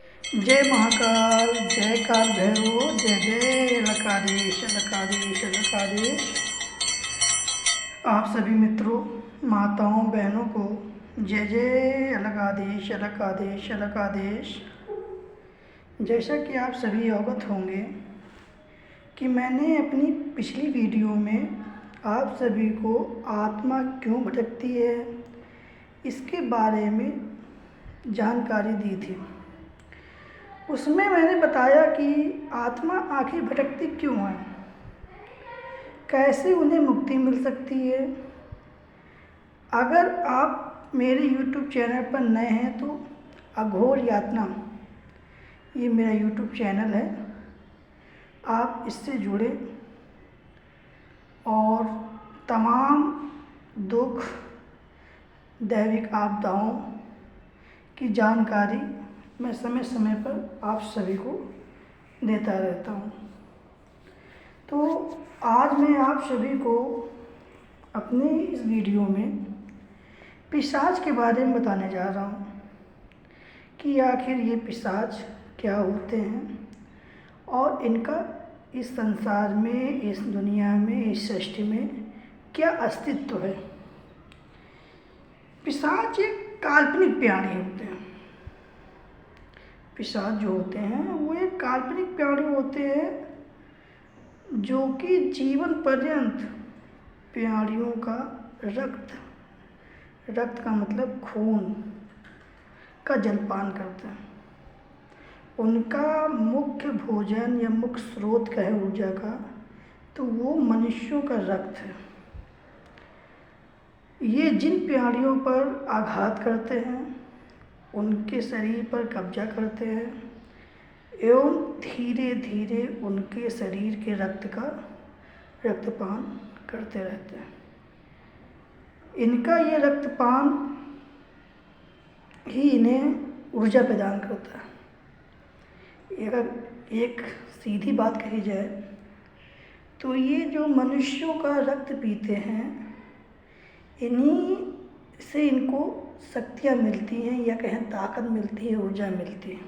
जय महाकाल, जय काल भैरव, जय जय लकादेश लकादेश लकादेश। आप सभी मित्रों, माताओं, बहनों को जय जय लकादेश लकादेश लकादेश। जैसा कि आप सभी अवगत होंगे कि मैंने अपनी पिछली वीडियो में आप सभी को आत्मा क्यों भटकती है इसके बारे में जानकारी दी थी। उसमें मैंने बताया कि आत्मा आखिर भटकती क्यों है, कैसे उन्हें मुक्ति मिल सकती है। अगर आप मेरे YouTube चैनल पर नए हैं तो अघोर यातना ये मेरा YouTube चैनल है, आप इससे जुड़े और तमाम दुख, दैविक आपदाओं की जानकारी मैं समय समय पर आप सभी को देता रहता हूँ। तो आज मैं आप सभी को अपने इस वीडियो में पिशाच के बारे में बताने जा रहा हूँ कि आखिर ये पिशाच क्या होते हैं और इनका इस संसार में, इस दुनिया में, इस सृष्टि में क्या अस्तित्व है। पिशाच एक काल्पनिक प्राणी होते हैं। पिशाच जो होते हैं वो एक काल्पनिक प्राणी होते हैं जो कि जीवन पर्यंत प्राणियों का रक्त का मतलब खून का जलपान करते हैं। उनका मुख्य भोजन या मुख्य स्रोत का है ऊर्जा का, तो वो मनुष्यों का रक्त है। ये जिन प्राणियों पर आघात करते हैं उनके शरीर पर कब्जा करते हैं एवं धीरे धीरे उनके शरीर के रक्त का रक्तपान करते रहते हैं। इनका ये रक्तपान ही इन्हें ऊर्जा प्रदान करता है। अगर एक सीधी बात कही जाए तो ये जो मनुष्यों का रक्त पीते हैं, इन्हीं से इनको शक्तियाँ मिलती हैं या कहें ताकत मिलती है, ऊर्जा मिलती है।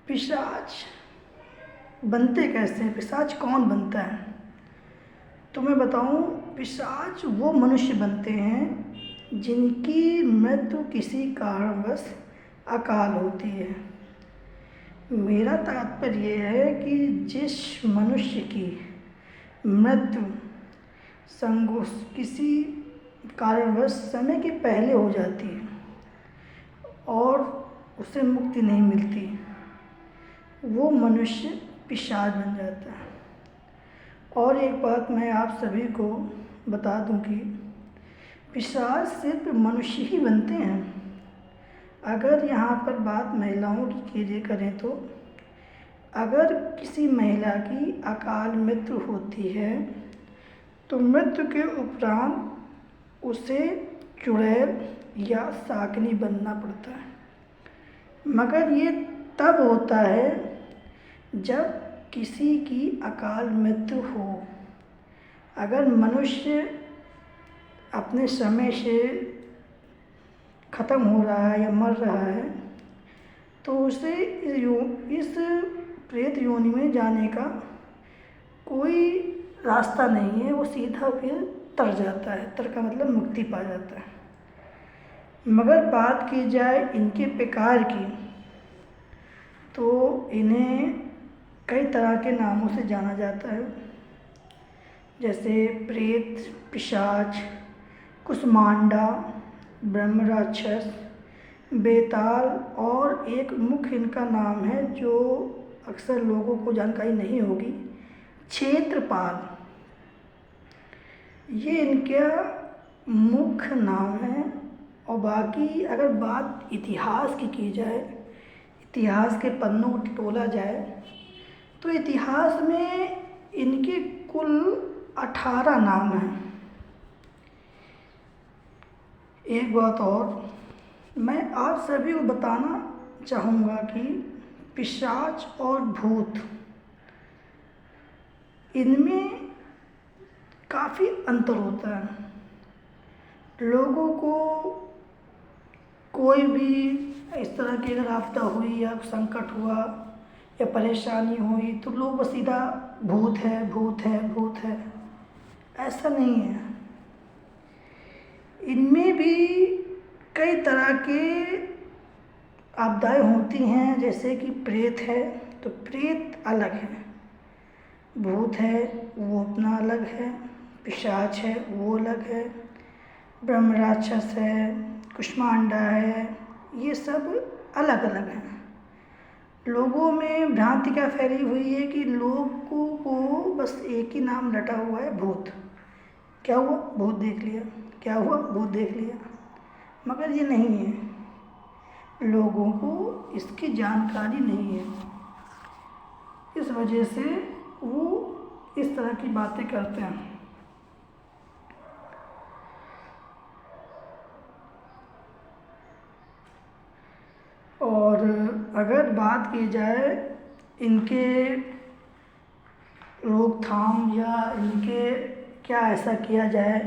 पिशाच बनते कैसे हैं, पिशाच कौन बनता है, तो मैं बताऊं, पिशाच वो मनुष्य बनते हैं जिनकी मृत्यु किसी कारणवश अकाल होती है। मेरा तात्पर्य ये है कि जिस मनुष्य की मृत्यु किसी कारणवश समय के पहले हो जाती है और उसे मुक्ति नहीं मिलती, वो मनुष्य पिशाच बन जाता है। और एक बात मैं आप सभी को बता दूं कि पिशाच सिर्फ मनुष्य ही बनते हैं। अगर यहाँ पर बात महिलाओं की कीजिए करें तो अगर किसी महिला की अकाल मृत्यु होती है तो मृत्यु के उपरांत उसे चुड़ैल या शाकनी बनना पड़ता है। मगर ये तब होता है जब किसी की अकाल मृत्यु हो। अगर मनुष्य अपने समय से ख़त्म हो रहा है या मर रहा है तो उसे इस प्रेत योनि में जाने का कोई रास्ता नहीं है, वो सीधा फिर तर जाता है। तर का मतलब मुक्ति पा जाता है। मगर बात की जाए इनके प्रकार की तो इन्हें कई तरह के नामों से जाना जाता है, जैसे प्रेत, पिशाच, कुष्मांडा, ब्रह्म राक्षस, बेताल और एक मुख्य इनका नाम है जो अक्सर लोगों को जानकारी नहीं होगी, क्षेत्रपाल। ये इनका मुख्य नाम है। और बाकी अगर बात इतिहास की जाए, इतिहास के पन्नों को टटोला जाए तो इतिहास में इनके कुल 18 नाम हैं। एक बात और मैं आप सभी को बताना चाहूँगा कि पिशाच और भूत, इनमें काफ़ी अंतर होता है। लोगों कोई भी इस तरह की अगर आपदा हुई या संकट हुआ या परेशानी हुई तो लोग बस सीधा भूत है भूत है भूत है, ऐसा नहीं है। इनमें भी कई तरह के आपदाएं होती हैं, जैसे कि प्रेत है तो प्रेत अलग है, भूत है वो अपना अलग है, पिशाच है वो अलग है, ब्रह्म राक्षस है, कुष्मांडा है, ये सब अलग अलग हैं। लोगों में भ्रांति क्या फैली हुई है कि लोगों को बस एक ही नाम रटा हुआ है, भूत। क्या हुआ? भूत देख लिया। क्या हुआ? भूत देख लिया। मगर ये नहीं है, लोगों को इसकी जानकारी नहीं है, इस वजह से वो इस तरह की बातें करते हैं। और अगर बात की जाए इनके रोकथाम या इनके क्या ऐसा किया जाए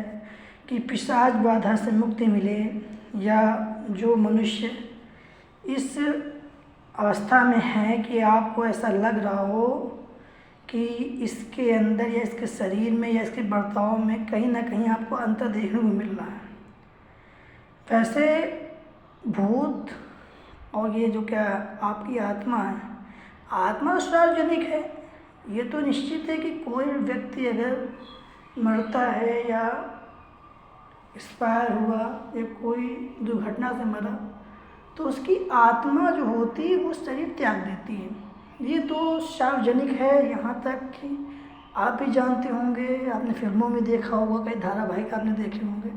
कि पिशाच बाधा से मुक्ति मिले, या जो मनुष्य इस अवस्था में है कि आपको ऐसा लग रहा हो कि इसके अंदर या इसके शरीर में या इसके बर्ताव में कहीं ना कहीं आपको अंतर देखने को मिल रहा है। वैसे भूत और ये जो क्या आपकी आत्मा है, आत्मा सार्वजनिक है। ये तो निश्चित है कि कोई व्यक्ति अगर मरता है या एक्सपायर हुआ या कोई दुर्घटना से मरा तो उसकी आत्मा जो होती है वो शरीर त्याग देती है। ये तो सार्वजनिक है, यहाँ तक कि आप भी जानते होंगे, आपने फिल्मों में देखा होगा, कई धारावाहिक आपने देखे होंगे।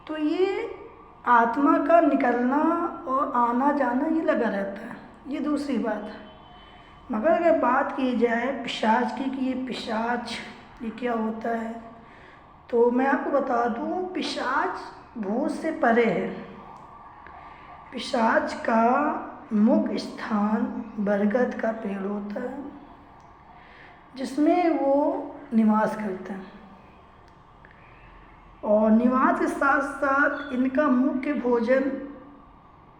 तो ये आत्मा का निकलना और आना जाना ये लगा रहता है, ये दूसरी बात है। मगर अगर बात की जाए पिशाच की कि ये पिशाच ये क्या होता है, तो मैं आपको बता दूं पिशाच भूत से परे है। पिशाच का मुख्य स्थान बरगद का पेड़ होता है जिसमें वो निवास करते हैं, और निवास के साथ साथ इनका मुख्य भोजन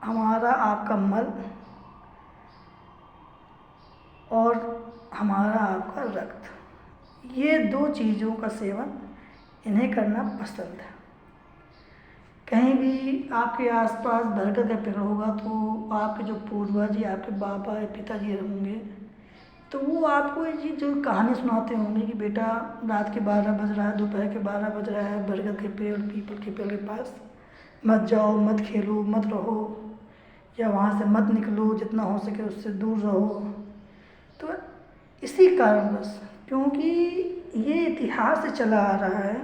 हमारा आपका मल और हमारा आपका रक्त, ये दो चीज़ों का सेवन इन्हें करना पसंद है। कहीं भी आपके आसपास बरगद का पेड़ होगा तो आपके जो पूर्वज या आपके बाबा या पिताजी होंगे तो वो आपको ये जो कहानी सुनाते होंगे कि बेटा रात के 12 बज रहा है, दोपहर के 12 बज रहा है, बरगद के पेड़ पीपल के पेड़ के पास मत जाओ, मत खेलो, मत रहो, या वहाँ से मत निकलो, जितना हो सके उससे दूर रहो। तो इसी कारणवश, क्योंकि ये इतिहास से चला आ रहा है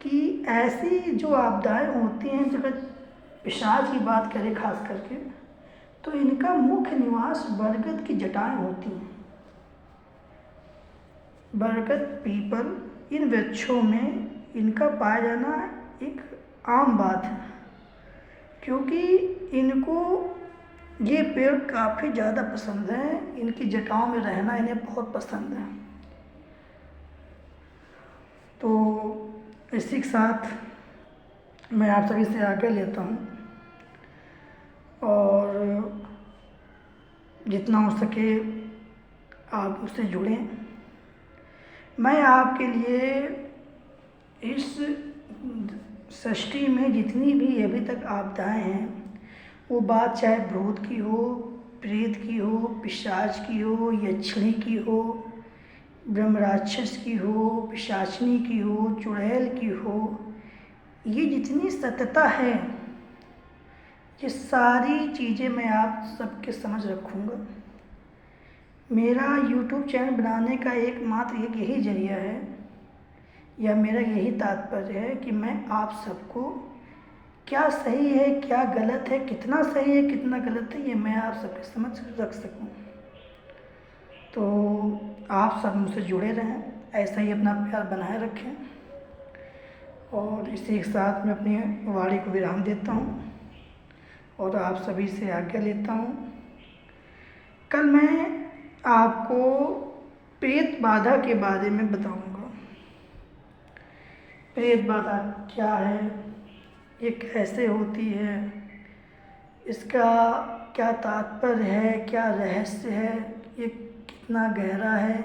कि ऐसी जो आपदाएं होती हैं, जब पिशाच की बात करें खास करके, तो इनका मुख्य निवास बरगद की जटाएं होती हैं। बरगद, पीपल, इन वृक्षों में इनका पाया जाना एक आम बात है, क्योंकि इनको ये पेड़ काफ़ी ज़्यादा पसंद है, इनकी जटाओं में रहना इन्हें बहुत पसंद है। तो इसी के साथ मैं आप सभी से आज्ञा लेता हूँ, और जितना हो सके आप उससे जुड़ें। मैं आपके लिए इस सृष्टि में जितनी भी अभी तक आपदाएं हैं, वो बात चाहे भूत की हो, प्रेत की हो, पिशाच की हो, यक्षिणी की हो, ब्रह्म राक्षस की हो, पिशाचनी की हो, चुड़ैल की हो, ये जितनी सत्यता है, ये सारी चीज़ें मैं आप सबके समझ रखूँगा। मेरा YouTube चैनल बनाने का एकमात्र एक यही जरिया है, या मेरा यही तात्पर्य है कि मैं आप सबको क्या सही है, क्या गलत है, कितना सही है, कितना गलत है, ये मैं आप सबके समझ रख सकूं। तो आप सब मुझसे जुड़े रहें, ऐसा ही अपना प्यार बनाए रखें, और इसी के साथ मैं अपनी वाणी को विराम देता हूँ और आप सभी से आज्ञा लेता हूँ। कल मैं आपको प्रेत बाधा के बारे में बताऊंगा। प्रेत बाधा क्या है, ये कैसे होती है, इसका क्या तात्पर्य है, क्या रहस्य है, ये कितना गहरा है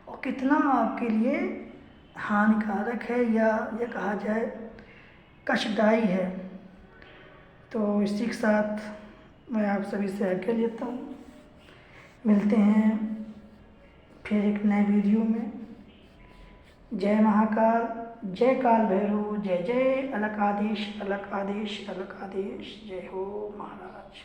और कितना आपके लिए हानिकारक है या ये कहा जाए कष्टदायी है, तो इसी के साथ मैं आप सभी से आज्ञा लेता हूँ। मिलते हैं फिर एक नए वीडियो में। जय महाकाल, जय काल भैरव, जय जय अलग आदेश, अलग आदेश, अलग आदेश। जय हो महाराज।